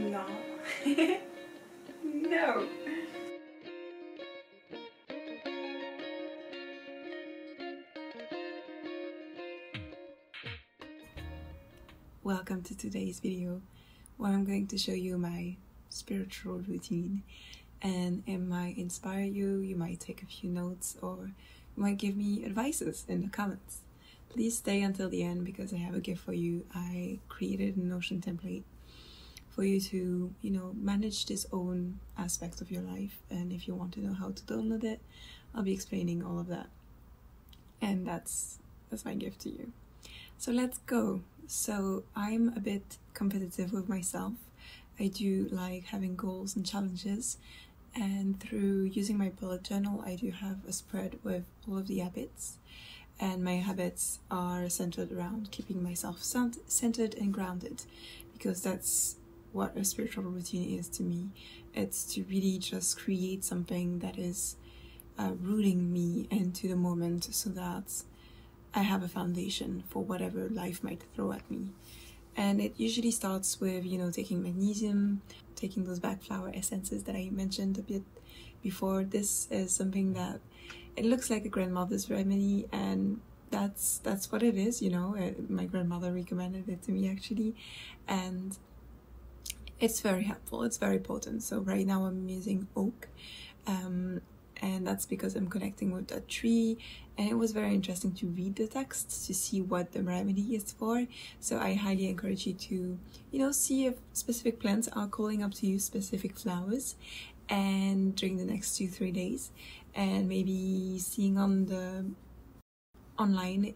No. No. Welcome to today's video, where I'm going to show you my spiritual routine, and it might inspire you. You might take a few notes, or you might give me advices in the comments. Please stay until the end because I have a gift for you. I created a Notion template for you to, manage this own aspect of your life. And if you want to know how to download it, I'll be explaining all of that. And that's my gift to you. So let's go. So I'm a bit competitive with myself. I do like having goals and challenges. And through using my bullet journal, I do have a spread with all of the habits. And my habits are centered around keeping myself centered and grounded, because that's what a spiritual routine is to me. It's to really just create something that is rooting me into the moment, so that I have a foundation for whatever life might throw at me. And it usually starts with, taking magnesium, taking those Bach flower essences that I mentioned a bit before. This is something that it looks like a grandmother's remedy, and that's what it is, my grandmother recommended it to me actually, and it's very helpful, it's very potent. So right now I'm using oak, and that's because I'm connecting with that tree, and it was very interesting to read the text to see what the remedy is for. So I highly encourage you to, see if specific plants are calling up to you, specific flowers, and during the next 2-3 days, and maybe seeing online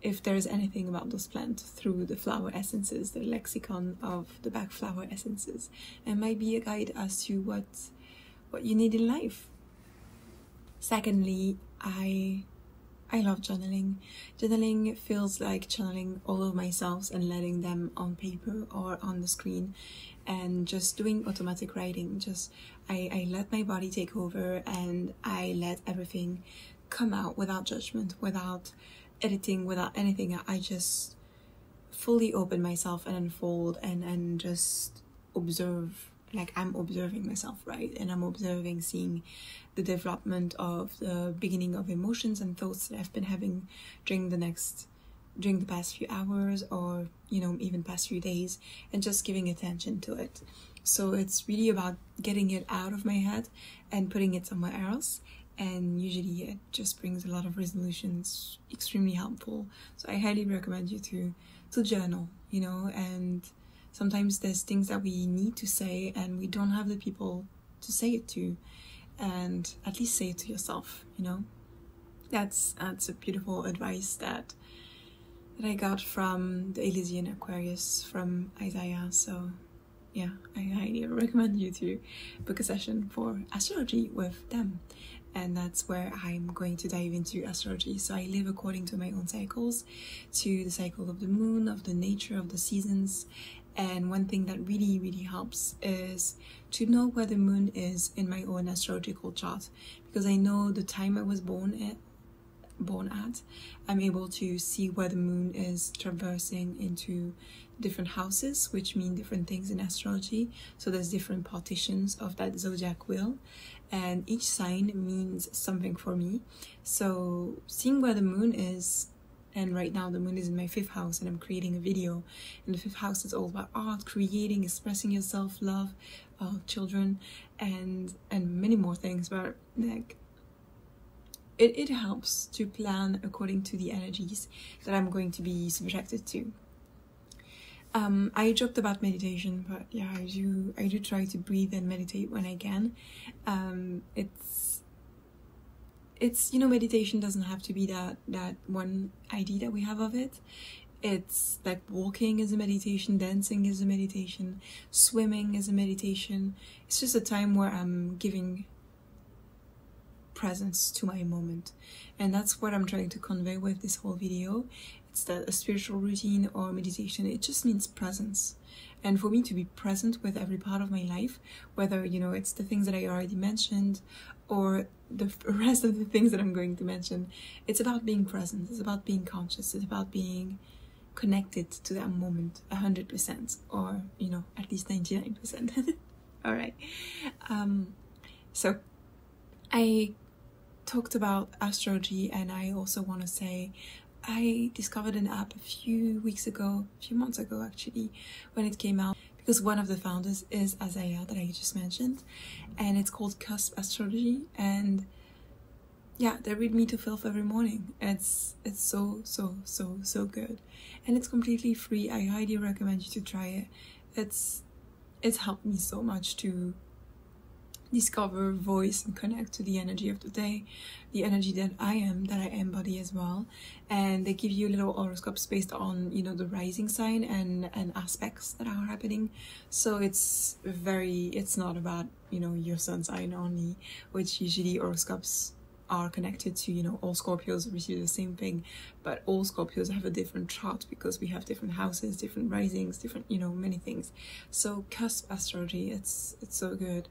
if there's anything about those plants through the flower essences, the lexicon of the Bach flower essences, and might be a guide as to what you need in life. Secondly, I love journaling. Journaling feels like channeling all of myself and letting them on paper or on the screen, and just doing automatic writing. I let my body take over, and I let everything come out without judgment, without editing, without anything. I just fully open myself and unfold and just observe, like I'm observing myself, right? And I'm observing, seeing the development of the beginning of emotions and thoughts that I've been having during the past few hours, or even past few days, and just giving attention to it. So it's really about getting it out of my head and putting it somewhere else, and usually it just brings a lot of resolutions, extremely helpful. So I highly recommend you to journal, and sometimes there's things that we need to say and we don't have the people to say it to, and at least say it to yourself. That's a beautiful advice that I got from the Elysian Aquarius from Isaiah. So yeah, I highly recommend you to book a session for astrology with them. And that's where I'm going to dive into astrology. So I live according to my own cycles, to the cycle of the moon, of the nature of the seasons. And one thing that really, really helps is to know where the moon is in my own astrological chart. Because I know the time I was born at, I'm able to see where the moon is traversing into different houses, which mean different things in astrology. So there's different partitions of that zodiac wheel, and each sign means something for me. So seeing where the moon is, and right now the moon is in my 5th house, and I'm creating a video, and the 5th house is all about art, creating, expressing yourself, love, children, and many more things. But like, it helps to plan according to the energies that I'm going to be subjected to. I joked about meditation, but yeah, I do try to breathe and meditate when I can. It's meditation doesn't have to be that one idea that we have of it. It's like walking is a meditation, dancing is a meditation, swimming is a meditation. It's just a time where I'm giving presence to my moment, and that's what I'm trying to convey with this whole video. It's that a spiritual routine or meditation, it just means presence. And for me to be present with every part of my life, whether it's the things that I already mentioned or the rest of the things that I'm going to mention, it's about being present, it's about being conscious, it's about being connected to that moment 100%, or you know, at least 99%. All right. So I talked about astrology, and I also want to say I discovered an app a few months ago actually, when it came out, because one of the founders is Azaya, that I just mentioned, and it's called Cusp Astrology. And yeah, they read me to filth every morning. It's so good, and it's completely free. I highly recommend you to try it. It's helped me so much to discover, voice, and connect to the energy of the day, the energy that I embody as well. And they give you little horoscopes based on, you know, the rising sign and aspects that are happening. So it's not about, you know, your sun sign only, which usually horoscopes are connected to, you know, all Scorpios receive the same thing, but all Scorpios have a different chart because we have different houses, different risings, different, you know, many things. So Cusp Astrology, it's so good.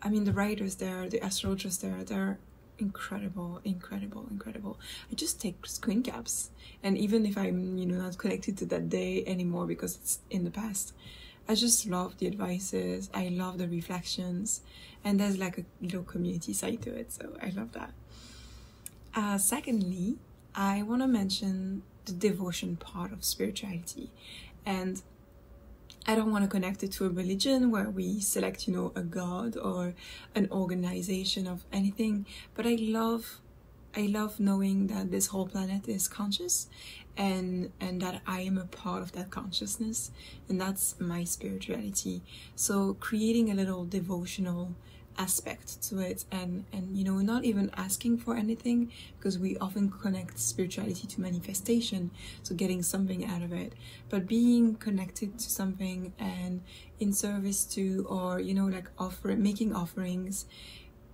I mean, the writers there, the astrologers there, they're incredible. I just take screen caps, and even if I'm, you know, not connected to that day anymore because it's in the past, I just love the advices, I love the reflections, and there's like a little community side to it, so I love that. Secondly, I want to mention the devotion part of spirituality, and I don't want to connect it to a religion where we select, you know, a god or an organization of anything, but I love knowing that this whole planet is conscious, and that I am a part of that consciousness, and that's my spirituality. So creating a little devotional aspect to it, and you know, not even asking for anything, because we often connect spirituality to manifestation, so getting something out of it, but being connected to something and in service to, or you know, like making offerings,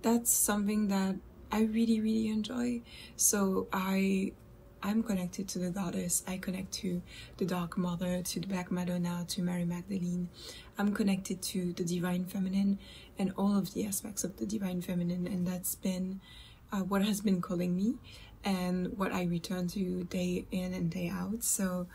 that's something that I really enjoy. So I'm connected to the goddess, I connect to the Dark Mother, to the Black Madonna, to Mary Magdalene. I'm connected to the Divine Feminine and all of the aspects of the Divine Feminine, and that's been what has been calling me and what I return to day in and day out. So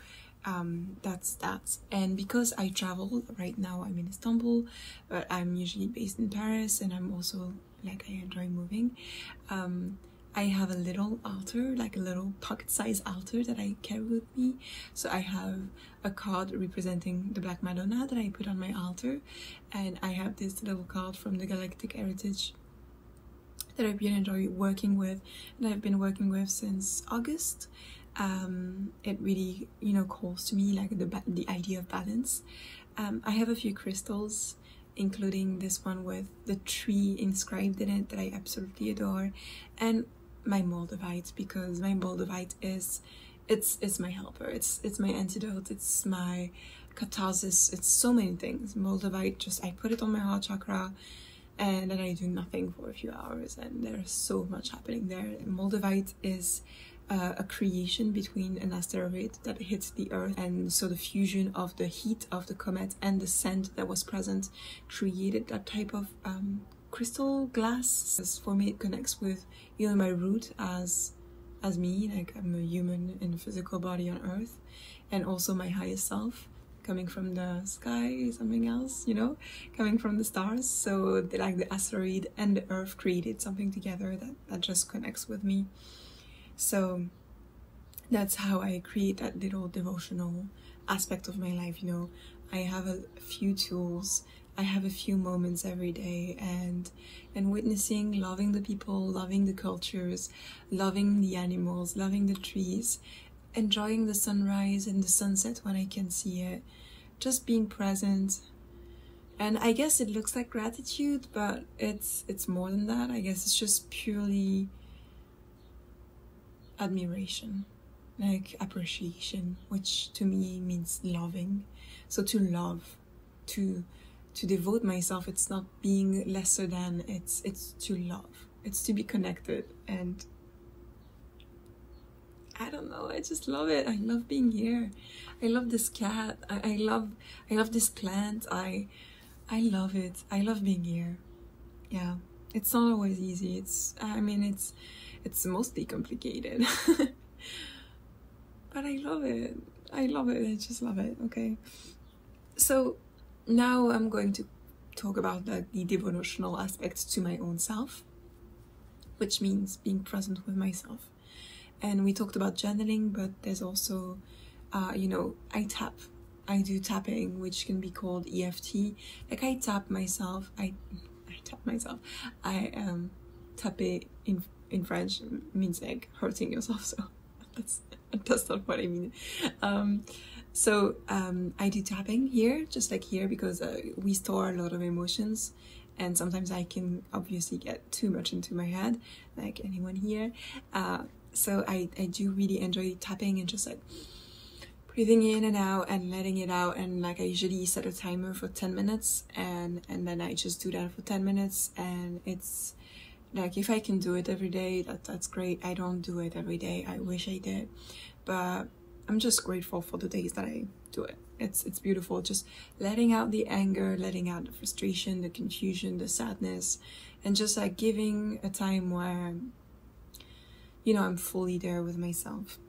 that's that. And because I travel right now, I'm in Istanbul, but I'm usually based in Paris, and I'm also, like, I enjoy moving. I have a little altar, like a little pocket-sized altar that I carry with me. So I have a card representing the Black Madonna that I put on my altar, and I have this little card from the Galactic Heritage that I really enjoy working with, and I've been working with since August. It really, you know, calls to me, like the idea of balance. I have a few crystals, including this one with the tree inscribed in it that I absolutely adore, and my moldavite, because my moldavite is it's my helper, it's my antidote, it's my catharsis, it's so many things. Moldavite, just I put it on my heart chakra and then I do nothing for a few hours, and there's so much happening there. Moldavite is a creation between an asteroid that hits the Earth, and so the fusion of the heat of the comet and the scent that was present created that type of crystal glass. As for me, it connects with, you know, my root as me, like I'm a human in a physical body on Earth, and also my highest self, coming from the sky, something else, you know, coming from the stars. So like the asteroid and the Earth created something together that just connects with me. So that's how I create that little devotional aspect of my life, you know. I have a few tools, I have a few moments every day, and witnessing, loving the people, loving the cultures, loving the animals, loving the trees, enjoying the sunrise and the sunset when I can see it, just being present. And I guess it looks like gratitude, but it's more than that. I guess it's just purely admiration, like appreciation, which to me means loving. So to love, to devote myself, it's not being lesser than, it's to love, it's to be connected. And I don't know, I just love it. I love being here. I love this cat. I love this plant. I love it. I love being here. Yeah, it's not always easy. It's mostly complicated. But I love it. I love it. I just love it. Okay. So now I'm going to talk about the devotional aspects to my own self, which means being present with myself. And we talked about journaling, but there's also, I do tapping, which can be called EFT. Like I tap myself, taper in French means like hurting yourself, so that's not what I mean. I do tapping here, just like here, because we store a lot of emotions, and sometimes I can obviously get too much into my head, like anyone here. So I do really enjoy tapping and just like breathing in and out and letting it out. And like I usually set a timer for 10 minutes and then I just do that for 10 minutes. And it's like, if I can do it every day, that's great. I don't do it every day. I wish I did, but I'm just grateful for the days that I do it. It's beautiful, just letting out the anger, letting out the frustration, the confusion, the sadness, and just like giving a time where, I'm fully there with myself.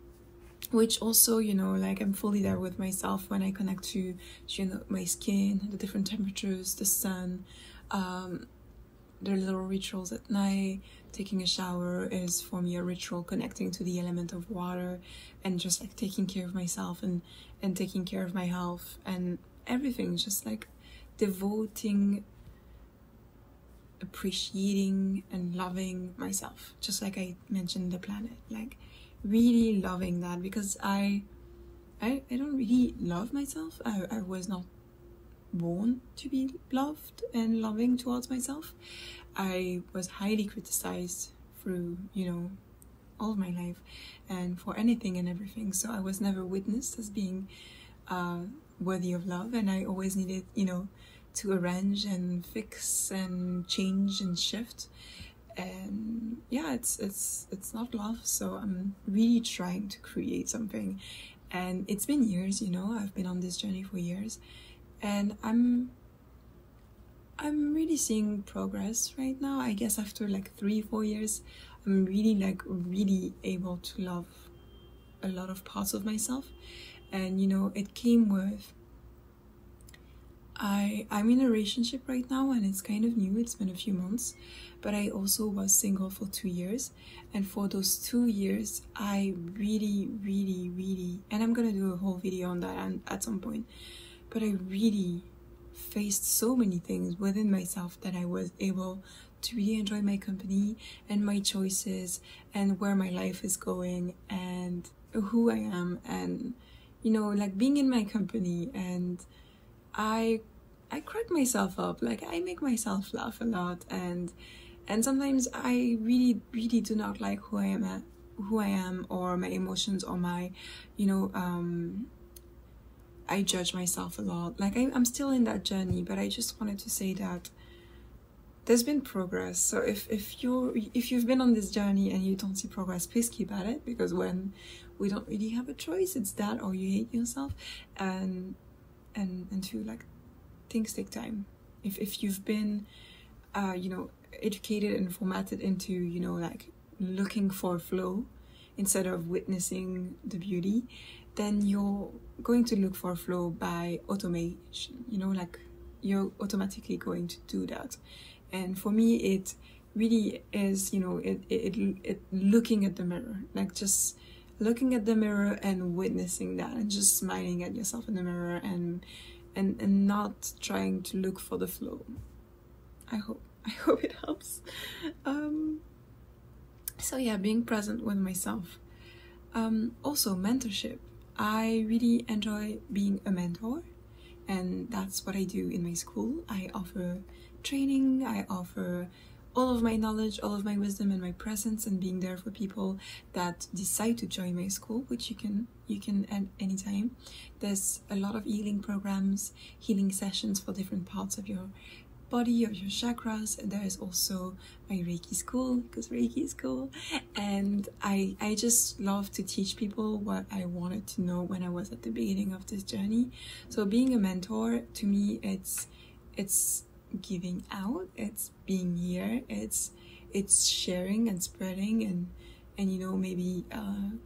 Which also, like I'm fully there with myself when I connect to, my skin, the different temperatures, the sun, the little rituals at night. Taking a shower is for me a ritual, connecting to the element of water and just like taking care of myself and taking care of my health and everything, just like devoting, appreciating and loving myself, just like I mentioned the planet, like really loving that, because I don't really love myself. I was not born to be loved and loving towards myself. I was highly criticized through, all of my life and for anything and everything. So I was never witnessed as being worthy of love, and I always needed, to arrange and fix and change and shift. And yeah, it's not love. So I'm really trying to create something, and it's been years, I've been on this journey for years, and I'm really seeing progress right now. I guess after like 3-4 years, I'm really able to love a lot of parts of myself. And it came with, I'm in a relationship right now, and it's kind of new. It's been a few months, but I also was single for 2 years, and for those 2 years I really, and I'm gonna do a whole video on that at some point, but I really faced so many things within myself that I was able to really enjoy my company and my choices and where my life is going and who I am, and like being in my company. And I crack myself up, like I make myself laugh a lot, and sometimes I really do not like who I am or my emotions or my I judge myself a lot. Like I'm still in that journey, but I just wanted to say that there's been progress. So if you've been on this journey and you don't see progress, please keep at it, because when we don't really have a choice, it's that or you hate yourself. And to like, things take time. If you've been educated and formatted into like looking for flow instead of witnessing the beauty, then you're going to look for flow by automation, like you're automatically going to do that. And for me, it really is, it looking at the mirror, like just looking at the mirror and witnessing that and just smiling at yourself in the mirror and not trying to look for the flow. I hope it helps. So yeah, being present with myself. Also mentorship. I really enjoy being a mentor, and that's what I do in my school. I offer training, I offer all of my knowledge, all of my wisdom and my presence, and being there for people that decide to join my school, which you can at any time. There's a lot of healing programs, healing sessions for different parts of your body, of your chakras, and there is also my Reiki school, because Reiki is cool. And I just love to teach people what I wanted to know when I was at the beginning of this journey. So being a mentor, to me, it's giving out, it's being here, it's sharing and spreading and and you know, maybe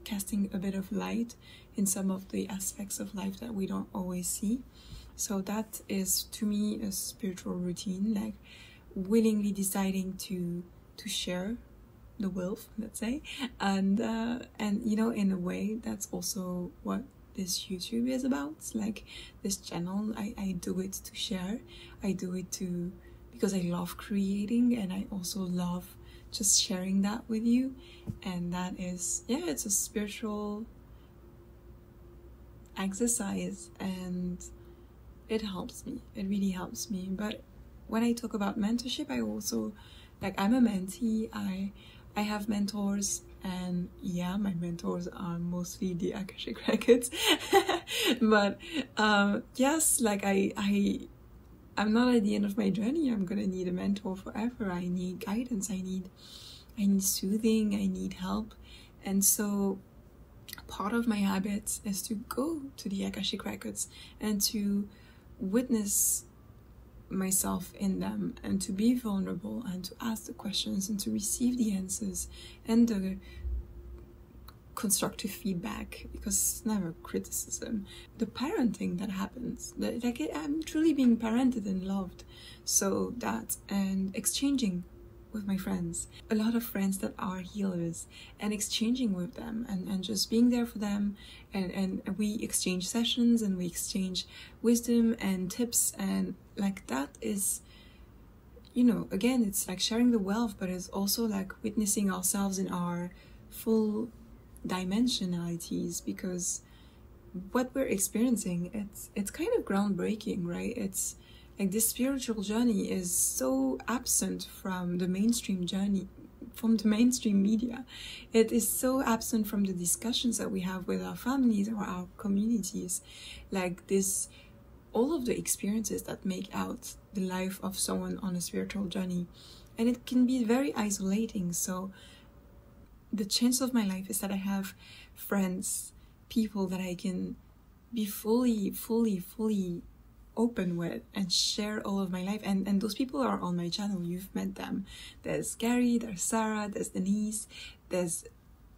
casting a bit of light in some of the aspects of life that we don't always see. So that is, to me, a spiritual routine, like willingly deciding to share the wealth, let's say, and you know, in a way, that's also what this YouTube is about. Like this channel, I do it to share. I do it to because I love creating, and I also love just sharing that with you. And that is, yeah, it's a spiritual exercise, and it helps me. It really helps me. But when I talk about mentorship, I also, like, I'm a mentee. I have mentors, and yeah, my mentors are mostly the Akashic records. But yes, like I'm not at the end of my journey. I'm gonna need a mentor forever. I need guidance. I need soothing. I need help. And so part of my habit is to go to the Akashic records and to witness myself in them, and to be vulnerable, and to ask the questions, and to receive the answers and the constructive feedback, because it's never criticism. The parenting that happens, like I'm truly being parented and loved. So that, and exchanging with my friends, a lot of friends that are healers, and exchanging with them, and just being there for them, and we exchange sessions, and we exchange wisdom and tips, and like that is, you know, again, it's like sharing the wealth, but it's also like witnessing ourselves in our full dimensionalities, because what we're experiencing, it's kind of groundbreaking, right? It's like this spiritual journey is so absent from the mainstream journey, from the mainstream media. It is so absent from the discussions that we have with our families or our communities. Like this, all of the experiences that make out the life of someone on a spiritual journey, and it can be very isolating. So the chance of my life is that I have friends, people that I can be fully open with and share all of my life, and those people are on my channel. You've met them. There's Gary, there's Sarah, there's Denise, there's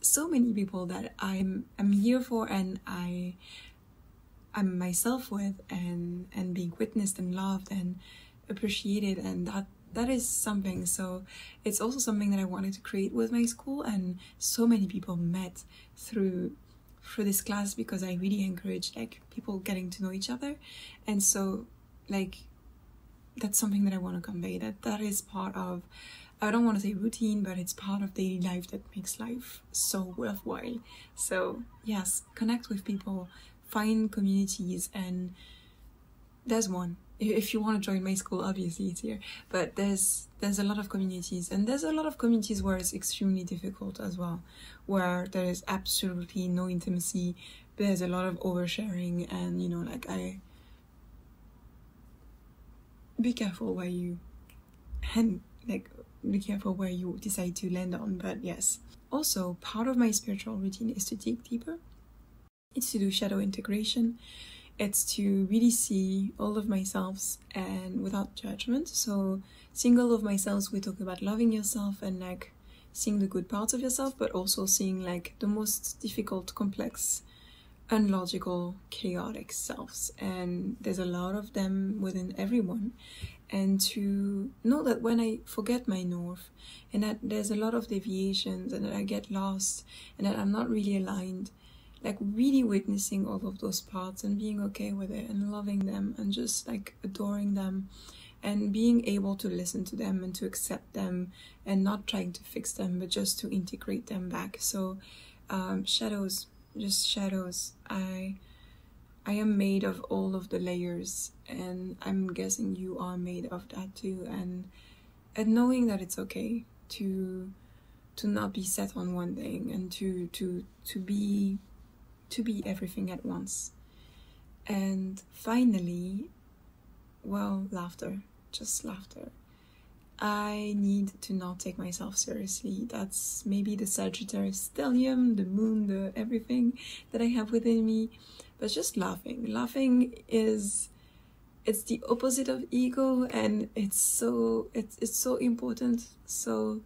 so many people that I'm here for, and I'm myself with, and being witnessed and loved and appreciated, and that is something. So it's also something that I wanted to create with my school, and so many people met through this class, because I really encourage like people getting to know each other. And so like that's something that I want to convey, that is part of, I don't want to say routine, but it's part of daily life that makes life so worthwhile. So yes, connect with people, find communities, and there's one. If you want to join my school, obviously it's here, but there's a lot of communities, and there's a lot of communities where it's extremely difficult as well, where there is absolutely no intimacy. There's a lot of oversharing, and you know, like be careful where you be careful where you decide to land on. But yes, also part of my spiritual routine is to dig deeper. It's to do shadow integration. It's to really see all of myself and without judgment. So seeing all of myself, we talk about loving yourself and like seeing the good parts of yourself, but also seeing like the most difficult, complex, unlogical, chaotic selves. And there's a lot of them within everyone. And to know that when I forget my north, and that there's a lot of deviations, and that I get lost, and that I'm not really aligned, like really witnessing all of those parts and being okay with it and loving them and just like adoring them, and being able to listen to them and to accept them, and not trying to fix them, but just to integrate them back. So shadows, just shadows. I am made of all of the layers, and I'm guessing you are made of that too. And knowing that it's okay to not be set on one thing, and to be everything at once. And finally, well, laughter, just laughter. I need to not take myself seriously. That's maybe the Sagittarius stellium, the moon, the everything that I have within me. But just laughing is, it's the opposite of ego, and it's so important. So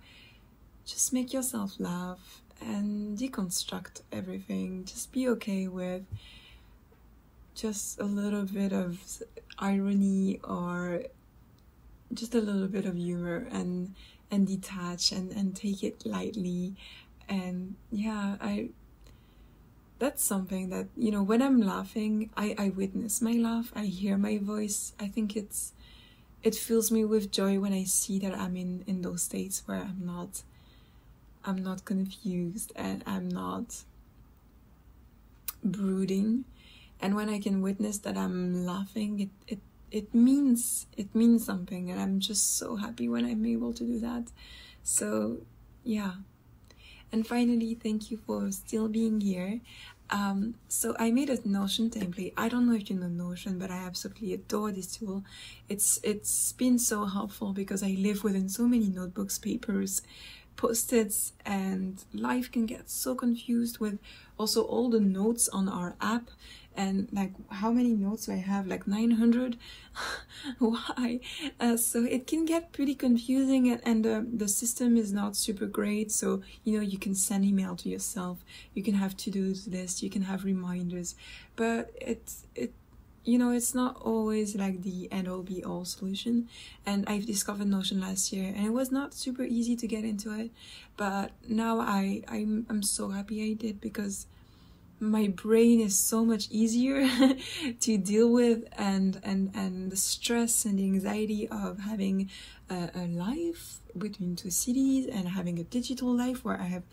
just make yourself laugh, and deconstruct everything. Just be okay with just a little bit of irony or just a little bit of humor, and detach and take it lightly. And yeah, that's something that, you know, when I'm laughing, I witness my laugh, I hear my voice. I think it fills me with joy when I see that I'm in those states where I'm not confused and I'm not brooding. And when I can witness that I'm laughing, it means something, and I'm just so happy when I'm able to do that. So yeah. And finally, thank you for still being here. So I made a Notion template. I don't know if you know Notion, but I absolutely adore this tool. It's been so helpful because I live within so many notebooks, papers, post-its, and life can get so confused with also all the notes on our app. And like, how many notes do I have? Like 900. Why? So it can get pretty confusing, and the system is not super great. So, you know, you can send email to yourself, you can have to-dos list, you can have reminders, but you know, it's not always like the end-all be-all solution. And I've discovered Notion last year, and it was not super easy to get into it, but now I'm so happy I did, because my brain is so much easier to deal with, and the stress and the anxiety of having a life between two cities and having a digital life where I have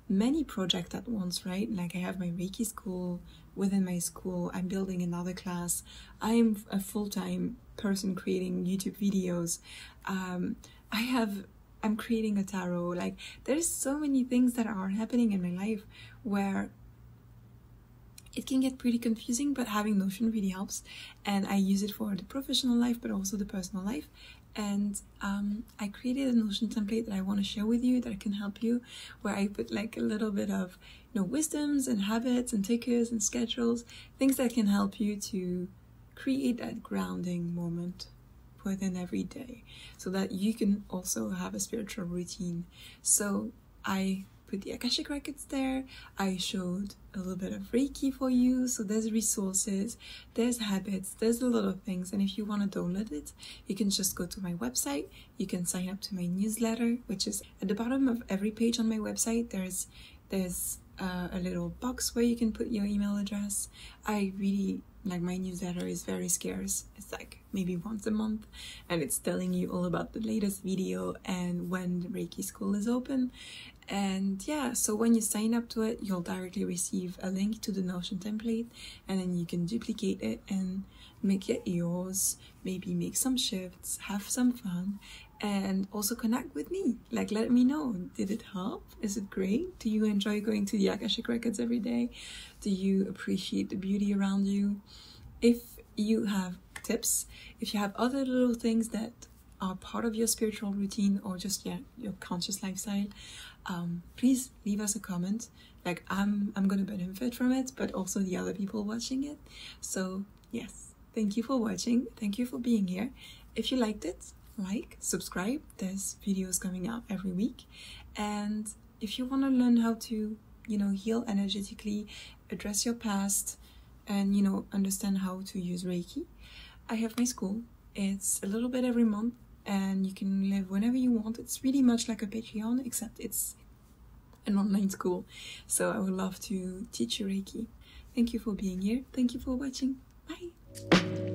many projects at once, right? Like, I have my Reiki school within my school, I'm building another class, I'm a full-time person creating YouTube videos, I'm creating a tarot. Like, there's so many things that are happening in my life where it can get pretty confusing, but having Notion really helps. And I use it for the professional life, but also the personal life. And I created a Notion template that I want to share with you, that can help you, where I put like a little bit of, you know, wisdoms and habits and tickers and schedules, things that can help you to create that grounding moment within every day, so that you can also have a spiritual routine. So I put the Akashic records there, I showed a little bit of Reiki for you, so there's resources, there's habits, there's a lot of things. And if you want to download it, you can just go to my website, you can sign up to my newsletter, which is at the bottom of every page on my website. There's a little box where you can put your email address. I really like, my newsletter is very scarce. It's like maybe once a month, and it's telling you all about the latest video and when the Reiki school is open. And yeah, so when you sign up to it, you'll directly receive a link to the Notion template, and then you can duplicate it and make it yours, maybe make some shifts, have some fun, and also connect with me. Like, let me know, did it help? Is it great? Do you enjoy going to the Akashic records every day? Do you appreciate the beauty around you? If you have tips, if you have other little things that are part of your spiritual routine, or just your conscious lifestyle, please leave us a comment. Like, I'm gonna benefit from it, but also the other people watching it. So yes, thank you for watching, thank you for being here. If you liked it, like, subscribe, there's videos coming out every week. And if you want to learn how to, you know, heal energetically, address your past, and, you know, understand how to use Reiki, I have my school. It's a little bit every month, and you can live whenever you want. It's really much like a Patreon, except it's an online school. So I would love to teach you Reiki. Thank you for being here. Thank you for watching. Bye.